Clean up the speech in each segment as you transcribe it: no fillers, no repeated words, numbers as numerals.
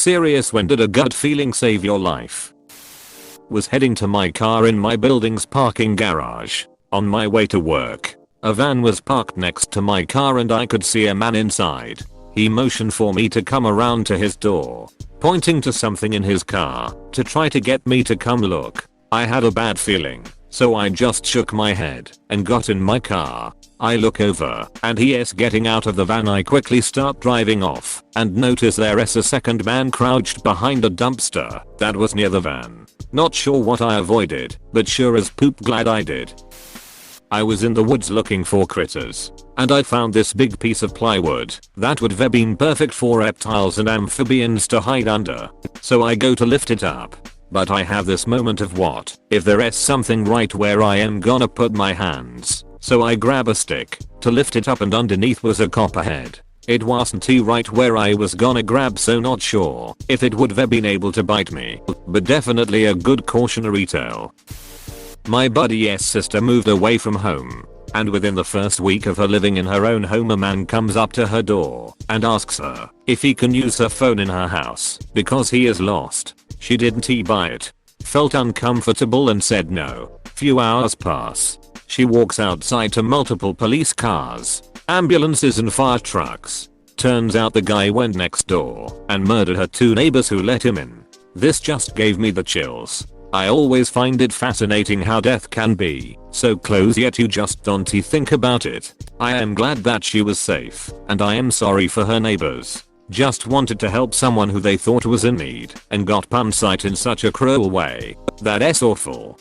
Serious, when did a gut feeling save your life? Was heading to my car in my building's parking garage. On my way to work, a van was parked next to my car and I could see a man inside. He motioned for me to come around to his door, pointing to something in his car to try to get me to come look. I had a bad feeling, so I just shook my head and got in my car. I look over and he is getting out of the van. I quickly start driving off and notice there is a second man crouched behind a dumpster that was near the van. Not sure what I avoided, but sure as poop glad I did. I was in the woods looking for critters, and I found this big piece of plywood that would have been perfect for reptiles and amphibians to hide under. So I go to lift it up, but I have this moment of what if there is something right where I am gonna put my hands. So I grab a stick to lift it up and underneath was a copperhead. It wasn't right where I was gonna grab, so not sure if it would have been able to bite me, but definitely a good cautionary tale. My buddy's sister moved away from home, and within the first week of her living in her own home a man comes up to her door and asks her if he can use her phone in her house because he is lost. She didn't buy it, felt uncomfortable and said no. Few hours pass. She walks outside to multiple police cars, ambulances and fire trucks. Turns out the guy went next door and murdered her 2 neighbors who let him in. This just gave me the chills. I always find it fascinating how death can be so close yet you just don't think about it. I am glad that she was safe, and I am sorry for her neighbors. Just wanted to help someone who they thought was in need and got punched in such a cruel way. That's awful.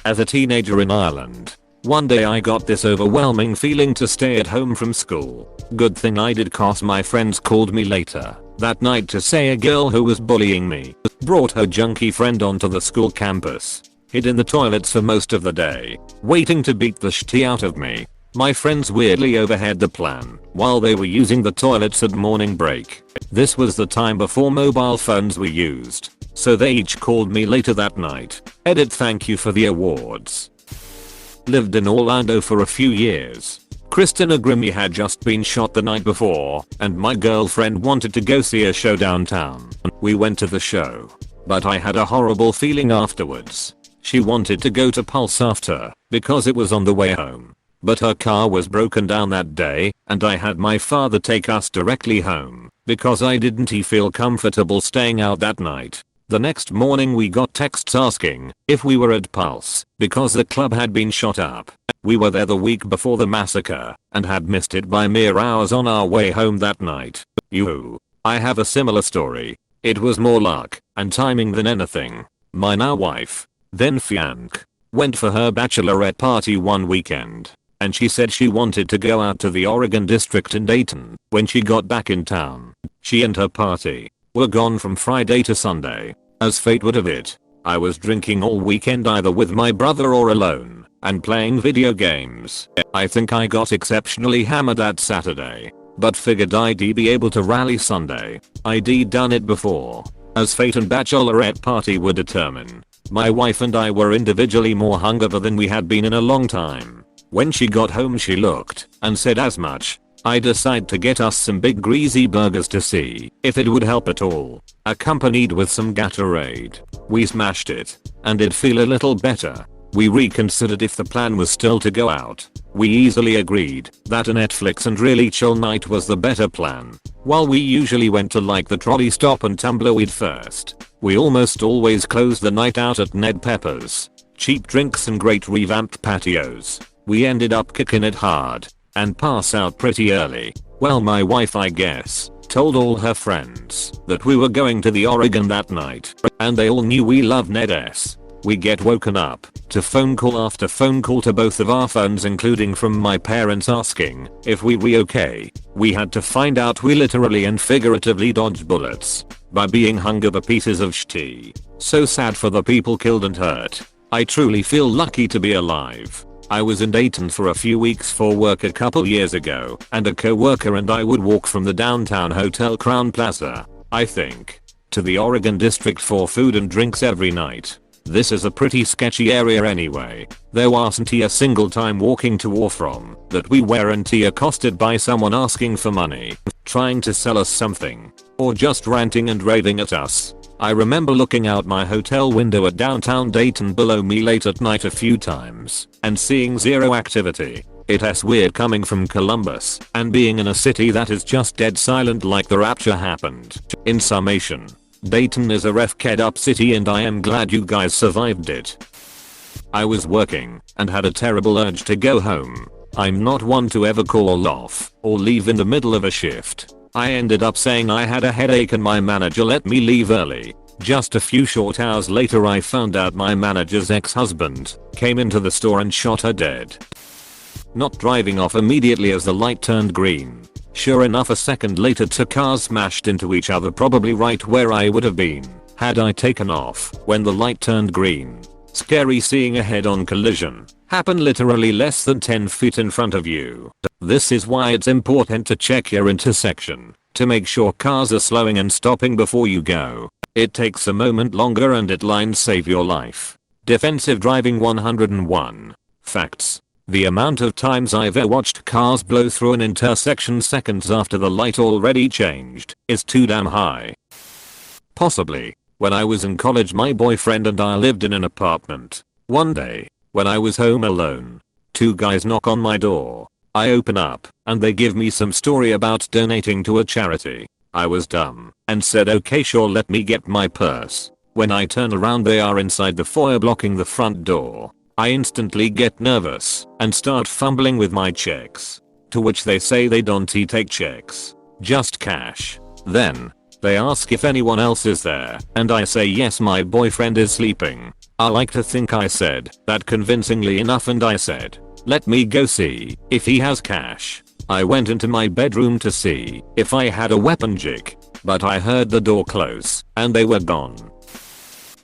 As a teenager in Ireland, one day I got this overwhelming feeling to stay at home from school. Good thing I did, cause my friends called me later that night to say a girl who was bullying me brought her junkie friend onto the school campus, hid in the toilets for most of the day, waiting to beat the shit out of me. My friends weirdly overheard the plan while they were using the toilets at morning break. This was the time before mobile phones were used, so they each called me later that night. Edit, thank you for the awards. Lived in Orlando for a few years. Christina Grimmie had just been shot the night before, and my girlfriend wanted to go see a show downtown. We went to the show, but I had a horrible feeling afterwards. She wanted to go to Pulse after, because it was on the way home. But her car was broken down that day, and I had my father take us directly home, because I didn't feel comfortable staying out that night. The next morning we got texts asking if we were at Pulse, because the club had been shot up. We were there the week before the massacre, and had missed it by mere hours on our way home that night. I have a similar story. It was more luck and timing than anything. My now wife, then fiancé, went for her bachelorette party one weekend, and she said she wanted to go out to the Oregon district in Dayton when she got back in town. She and her party were gone from Friday to Sunday. As fate would have it, I was drinking all weekend either with my brother or alone, and playing video games. I think I got exceptionally hammered that Saturday, but figured I'd be able to rally Sunday. I'd done it before. As fate and bachelorette party would determine, my wife and I were individually more hungover than we had been in a long time. When she got home she looked and said as much. I decided to get us some big greasy burgers to see if it would help at all, accompanied with some Gatorade. We smashed it, and it'd feel a little better. We reconsidered if the plan was still to go out. We easily agreed that a Netflix and really chill night was the better plan. While we usually went to like the trolley stop and tumbleweed first, we almost always closed the night out at Ned Pepper's. Cheap drinks and great revamped patios. We ended up kicking it hard and pass out pretty early. Well, my wife, I guess, told all her friends that we were going to the Oregon that night, and they all knew we love Ned S. We get woken up to phone call after phone call to both of our phones, including from my parents asking if we were okay. We had to find out we literally and figuratively dodged bullets by being hungover pieces of shit. So sad for the people killed and hurt. I truly feel lucky to be alive. I was in Dayton for a few weeks for work a couple years ago, and a co-worker and I would walk from the downtown hotel Crown Plaza, I think, to the Oregon district for food and drinks every night. This is a pretty sketchy area anyway. There wasn't a single time walking to or from that we weren't accosted by someone asking for money, trying to sell us something, or just ranting and raving at us. I remember looking out my hotel window at downtown Dayton below me late at night a few times and seeing zero activity. It's weird coming from Columbus and being in a city that is just dead silent like the rapture happened. In summation, Dayton is a ref-ked up city and I am glad you guys survived it. I was working and had a terrible urge to go home. I'm not one to ever call off or leave in the middle of a shift. I ended up saying I had a headache and my manager let me leave early. Just a few short hours later I found out my manager's ex-husband came into the store and shot her dead. Not driving off immediately as the light turned green. Sure enough, a second later two cars smashed into each other, probably right where I would have been had I taken off when the light turned green. Scary seeing a head-on collision happen literally less than 10 feet in front of you. This is why it's important to check your intersection to make sure cars are slowing and stopping before you go. It takes a moment longer and it lines save your life. Defensive driving 101. Facts. The amount of times I've watched cars blow through an intersection seconds after the light already changed is too damn high. Possibly, when I was in college my boyfriend and I lived in an apartment. One day, when I was home alone, two guys knock on my door. I open up, and they give me some story about donating to a charity. I was dumb, and said okay sure, let me get my purse. When I turn around they are inside the foyer blocking the front door. I instantly get nervous and start fumbling with my checks. To which they say they don't take checks, just cash. Then, they ask if anyone else is there and I say yes, my boyfriend is sleeping. I like to think I said that convincingly enough and I said, let me go see if he has cash. I went into my bedroom to see if I had a weapon jig, but I heard the door close and they were gone.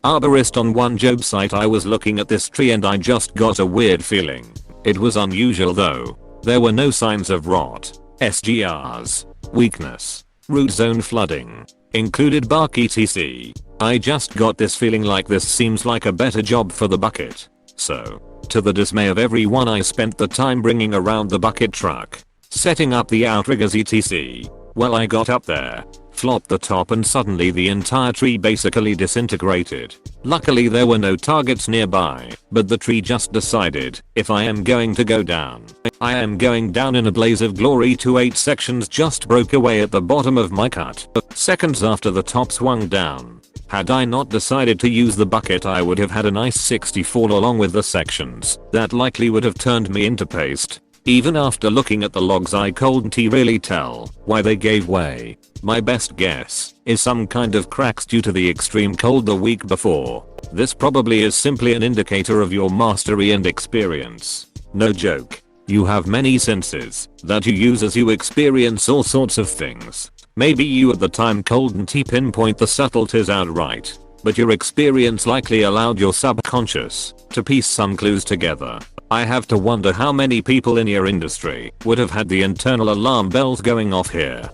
Arborist on one job site, I was looking at this tree and I just got a weird feeling. It was unusual though. There were no signs of rot, SGRs, weakness, root zone flooding, included bark etc. I just got this feeling like this seems like a better job for the bucket. So, to the dismay of everyone, I spent the time bringing around the bucket truck, setting up the outriggers etc. Well, I got up there, flopped the top and suddenly the entire tree basically disintegrated. Luckily there were no targets nearby, but the tree just decided, if I am going to go down, I am going down in a blaze of glory. 8 sections just broke away at the bottom of my cut, seconds after the top swung down. Had I not decided to use the bucket I would have had a nice 60 fall along with the sections. That likely would have turned me into paste. Even after looking at the logs I couldn't really tell why they gave way. My best guess is some kind of cracks due to the extreme cold the week before. This probably is simply an indicator of your mastery and experience. No joke. You have many senses that you use as you experience all sorts of things. Maybe you at the time couldn't pinpoint the subtleties outright, but your experience likely allowed your subconscious to piece some clues together. I have to wonder how many people in your industry would have had the internal alarm bells going off here.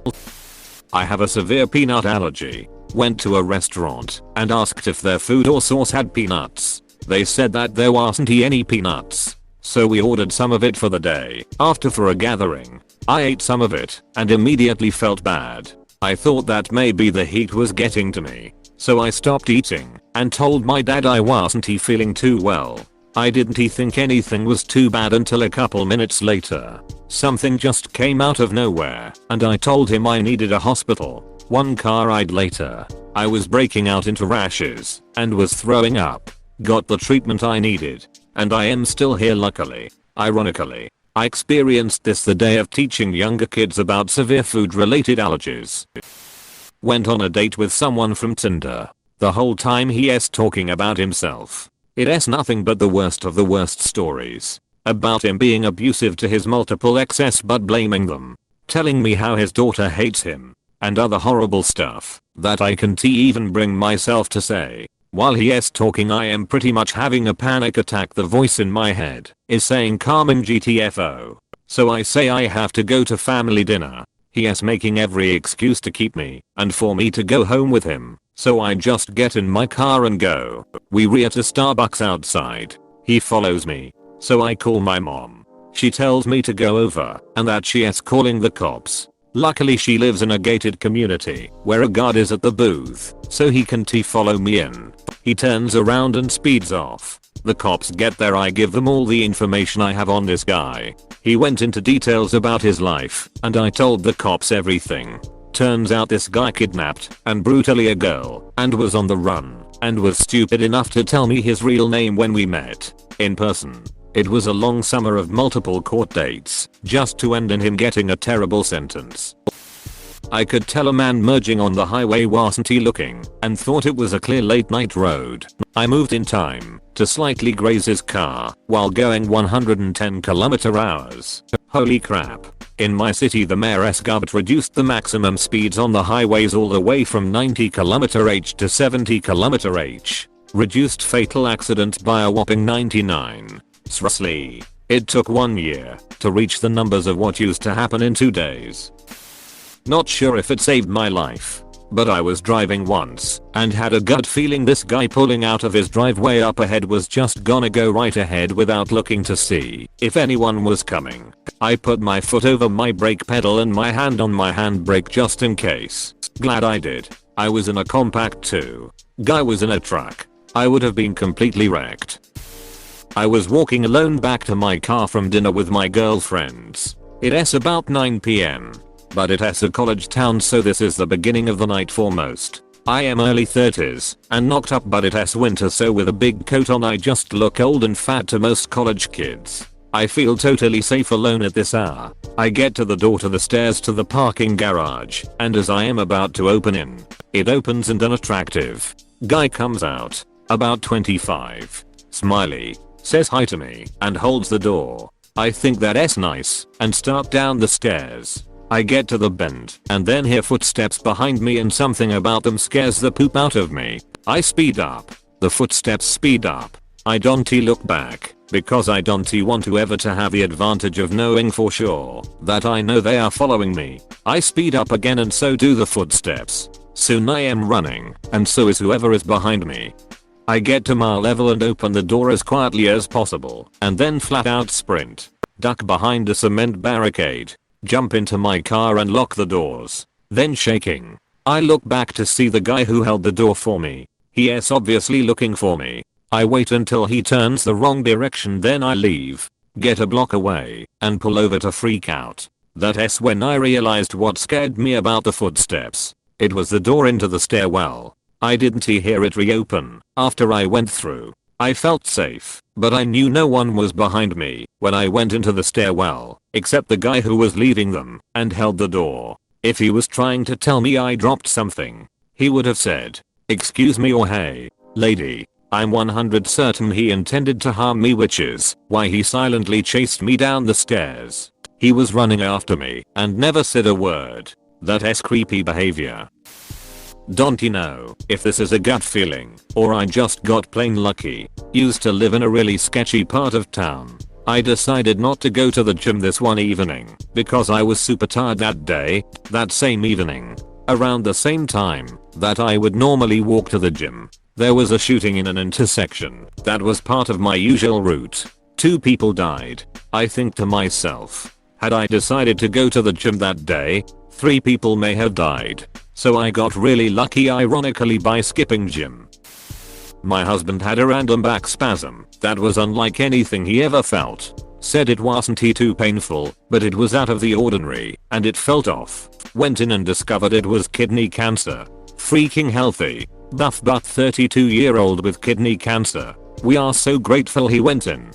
I have a severe peanut allergy. Went to a restaurant and asked if their food or sauce had peanuts. They said that there wasn't any peanuts. So we ordered some of it for the day. After for a gathering, I ate some of it and immediately felt bad. I thought that maybe the heat was getting to me. So I stopped eating and told my dad I wasn't feeling too well. I didn't think anything was too bad until a couple minutes later. Something just came out of nowhere and I told him I needed a hospital. 1 car ride later, I was breaking out into rashes and was throwing up. Got the treatment I needed and I am still here luckily. Ironically, I experienced this the day of teaching younger kids about severe food related allergies. Went on a date with someone from Tinder. The whole time he's talking about himself. It's nothing but the worst of the worst stories. About him being abusive to his multiple exes but blaming them. Telling me how his daughter hates him. And other horrible stuff that I can't even bring myself to say. While he's talking I am pretty much having a panic attack. The voice in my head is saying calming GTFO. So I say I have to go to family dinner. He's making every excuse to keep me and for me to go home with him. So I just get in my car and go. We rear to Starbucks outside. He follows me. So I call my mom. She tells me to go over and that she is calling the cops. Luckily she lives in a gated community where a guard is at the booth so he can follow me in. He turns around and speeds off. The cops get there. I give them all the information I have on this guy. He went into details about his life and I told the cops everything. Turns out this guy kidnapped and brutally a girl and was on the run and was stupid enough to tell me his real name when we met in person. It was a long summer of multiple court dates just to end in him getting a terrible sentence. I could tell a man merging on the highway wasn't he looking and thought it was a clear late night road. I moved in time to slightly graze his car while going 110 km/h. Holy crap. In my city the mayor's government reduced the maximum speeds on the highways all the way from 90 km/h to 70 km/h. Reduced fatal accidents by a whopping 99. Seriously. It took 1 year to reach the numbers of what used to happen in 2 days. Not sure if it saved my life, but I was driving once and had a gut feeling this guy pulling out of his driveway up ahead was just gonna go right ahead without looking to see if anyone was coming. I put my foot over my brake pedal and my hand on my handbrake just in case. Glad I did. I was in a compact too. Guy was in a truck. I would have been completely wrecked. I was walking alone back to my car from dinner with my girlfriends. It's about 9 PM. But it's a college town so this is the beginning of the night for most. I am early 30s and knocked up but it's winter so with a big coat on I just look old and fat to most college kids. I feel totally safe alone at this hour. I get to the door to the stairs to the parking garage and as I am about to open in, it opens and an attractive guy comes out. About 25. Smiley. Says hi to me and holds the door. I think that's nice and start down the stairs. I get to the bend and then hear footsteps behind me and something about them scares the poop out of me. I speed up. The footsteps speed up. I don't look back because I don't want to ever to have the advantage of knowing for sure that I know they are following me. I speed up again and so do the footsteps. Soon I am running and so is whoever is behind me. I get to my level and open the door as quietly as possible and then flat out sprint. Duck behind a cement barricade. Jump into my car and lock the doors. Then shaking, I look back to see the guy who held the door for me. He is obviously looking for me. I wait until he turns the wrong direction then I leave, get a block away, and pull over to freak out. That's when I realized what scared me about the footsteps. It was the door into the stairwell. I didn't hear it reopen after I went through. I felt safe, but I knew no one was behind me when I went into the stairwell, except the guy who was leaving them and held the door. If he was trying to tell me I dropped something, he would have said, "Excuse me" or "Hey, lady." I'm 100% certain he intended to harm me, which is why he silently chased me down the stairs. He was running after me and never said a word. That's creepy behavior. Don't know if this is a gut feeling or I just got plain lucky. Used to live in a really sketchy part of town. I decided not to go to the gym this one evening because I was super tired that day. That same evening, around the same time that I would normally walk to the gym, there was a shooting in an intersection that was part of my usual route. 2 people died. I think to myself, had I decided to go to the gym that day, 3 people may have died. So I got really lucky ironically by skipping gym. My husband had a random back spasm that was unlike anything he ever felt. Said it wasn't too painful, but it was out of the ordinary and it felt off. Went in and discovered it was kidney cancer. Freaking healthy, buff but 32-year-old with kidney cancer. We are so grateful he went in.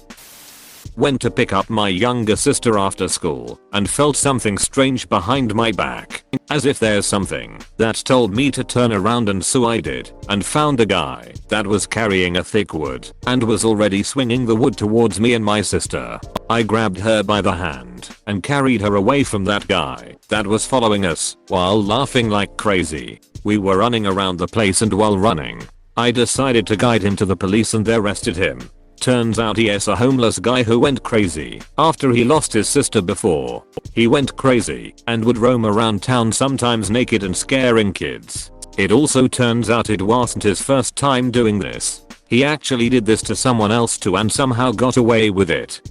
Went to pick up my younger sister after school and felt something strange behind my back. As if there's something that told me to turn around and so I did and found a guy that was carrying a thick wood and was already swinging the wood towards me and my sister. I grabbed her by the hand and carried her away from that guy that was following us while laughing like crazy. We were running around the place and while running, I decided to guide him to the police and they arrested him. Turns out he is a homeless guy who went crazy after he lost his sister before. He went crazy and would roam around town sometimes naked and scaring kids. It also turns out it wasn't his first time doing this. He actually did this to someone else too and somehow got away with it.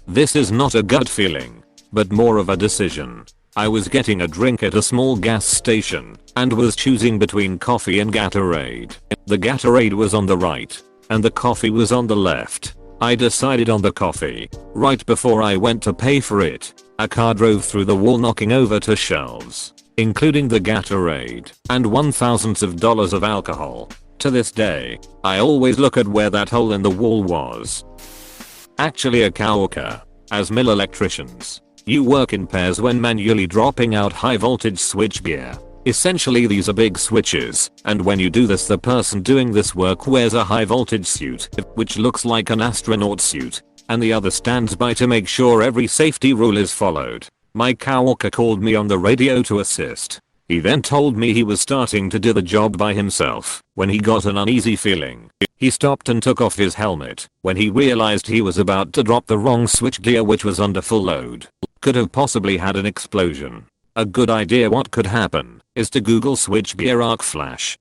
This is not a gut feeling, but more of a decision. I was getting a drink at a small gas station and was choosing between coffee and Gatorade. The Gatorade was on the right and the coffee was on the left. I decided on the coffee. Right before I went to pay for it, a car drove through the wall knocking over 2 shelves, including the Gatorade, and thousands of dollars of alcohol. To this day, I always look at where that hole in the wall was. Actually a coworker. As mill electricians, you work in pairs when manually dropping out high voltage switchgear. Essentially these are big switches, and when you do this the person doing this work wears a high voltage suit, which looks like an astronaut suit, and the other stands by to make sure every safety rule is followed. My coworker called me on the radio to assist. He then told me he was starting to do the job by himself when he got an uneasy feeling. He stopped and took off his helmet when he realized he was about to drop the wrong switchgear which was under full load. Could have possibly had an explosion. A good idea what could happen is to Google switchgear arc flash.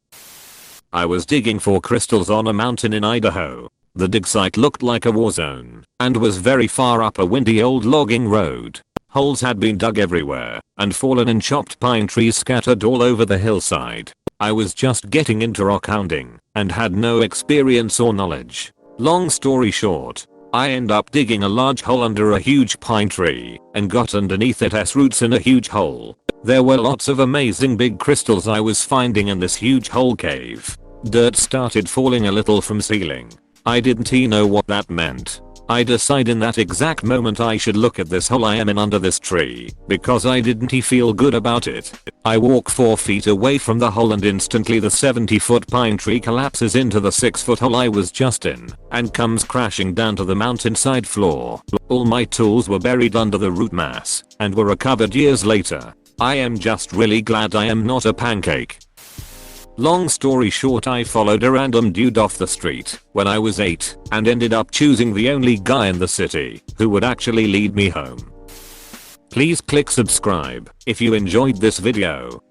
I was digging for crystals on a mountain in Idaho. The dig site looked like a war zone and was very far up a windy old logging road. Holes had been dug everywhere and fallen and chopped pine trees scattered all over the hillside. I was just getting into rock hounding and had no experience or knowledge. Long story short, I end up digging a large hole under a huge pine tree and got underneath its roots in a huge hole. There were lots of amazing big crystals I was finding in this huge hole cave. Dirt started falling a little from ceiling. I didn't know what that meant. I decide in that exact moment I should look at this hole I am in under this tree because I didn't feel good about it. I walk 4 feet away from the hole and instantly the 70-foot pine tree collapses into the 6-foot hole I was just in and comes crashing down to the mountainside floor. All my tools were buried under the root mass and were recovered years later. I am just really glad I am not a pancake. Long story short, I followed a random dude off the street when I was 8 and ended up choosing the only guy in the city who would actually lead me home. Please click subscribe if you enjoyed this video.